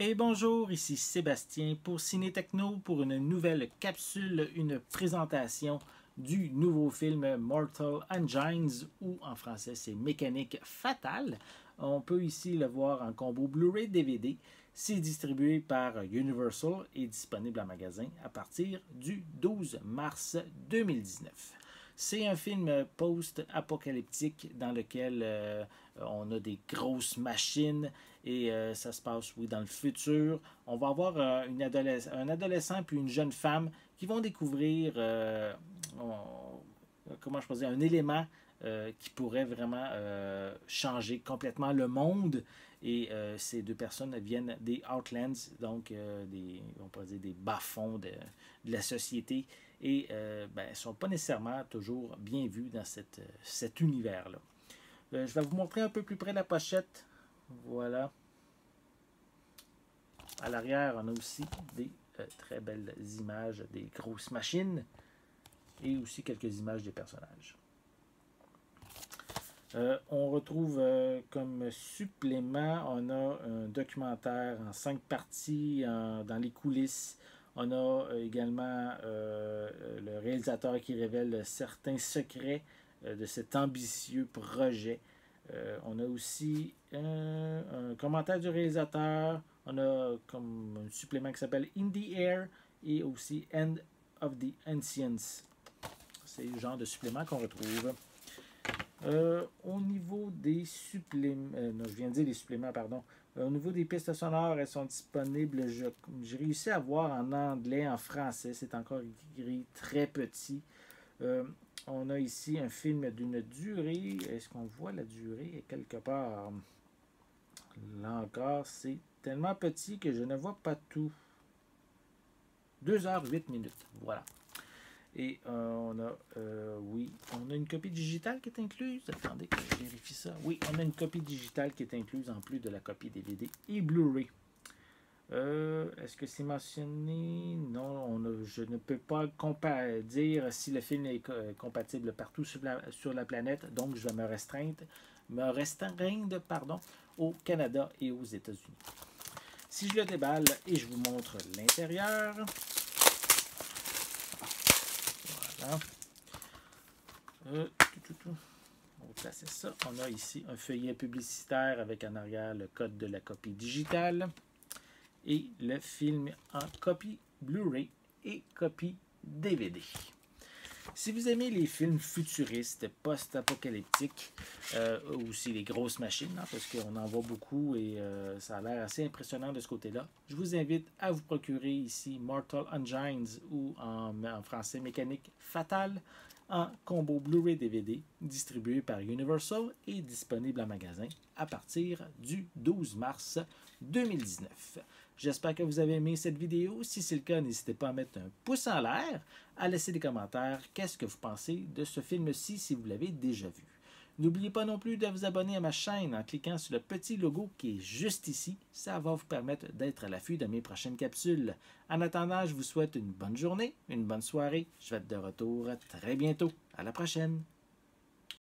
Et bonjour, ici Sébastien pour Ciné Techno pour une nouvelle capsule, une présentation du nouveau film Mortal Engines ou en français c'est Mécanique Fatale. On peut ici le voir en combo Blu-ray DVD. C'est distribué par Universal et disponible en magasin à partir du 12 mars 2019. C'est un film post-apocalyptique dans lequel on a des grosses machines et ça se passe, oui, dans le futur. On va avoir un adolescent puis une jeune femme qui vont découvrir, comment je peux dire, un élément qui pourrait vraiment changer complètement le monde. Et ces deux personnes viennent des Outlands, donc on pourrait dire des bas-fonds de la société et ne sont pas nécessairement toujours bien vus dans cet univers-là. Je vais vous montrer un peu plus près la pochette. Voilà. À l'arrière, on a aussi des très belles images des grosses machines et aussi quelques images des personnages. On retrouve comme supplément, on a un documentaire en 5 parties dans les coulisses. On a également le réalisateur qui révèle certains secrets de cet ambitieux projet. On a aussi un commentaire du réalisateur. On a comme un supplément qui s'appelle In the Air et aussi End of the Ancients. C'est le genre de supplément qu'on retrouve. Au niveau des suppléments, je viens de dire les suppléments, pardon. Au niveau des pistes sonores, elles sont disponibles. J'ai réussi à voir en anglais, en français. C'est encore écrit très petit. On a ici un film d'une durée. Est-ce qu'on voit la durée quelque part? Là encore, c'est tellement petit que je ne vois pas tout. 2h08. Voilà. Et on a une copie digitale qui est incluse. Attendez que je vérifie ça. Oui, on a une copie digitale qui est incluse en plus de la copie DVD et Blu-ray. Est-ce que c'est mentionné? Non, je ne peux pas dire si le film est compatible partout sur la planète. Donc, je vais me restreindre au Canada et aux États-Unis. Si je le déballe et je vous montre l'intérieur. Voilà. On va placer ça. On a ici un feuillet publicitaire avec en arrière le code de la copie digitale et le film en copie Blu-ray et copie DVD. Si vous aimez les films futuristes, post-apocalyptiques, aussi les grosses machines, parce qu'on en voit beaucoup et ça a l'air assez impressionnant de ce côté-là, je vous invite à vous procurer ici Mortal Engines ou en français Mécanique Fatale en combo Blu-ray DVD distribué par Universal et disponible en magasin à partir du 12 mars 2019. J'espère que vous avez aimé cette vidéo. Si c'est le cas, n'hésitez pas à mettre un pouce en l'air, à laisser des commentaires. Qu'est-ce que vous pensez de ce film-ci si vous l'avez déjà vu? N'oubliez pas non plus de vous abonner à ma chaîne en cliquant sur le petit logo qui est juste ici. Ça va vous permettre d'être à l'affût de mes prochaines capsules. En attendant, je vous souhaite une bonne journée, une bonne soirée. Je vais être de retour très bientôt. À la prochaine!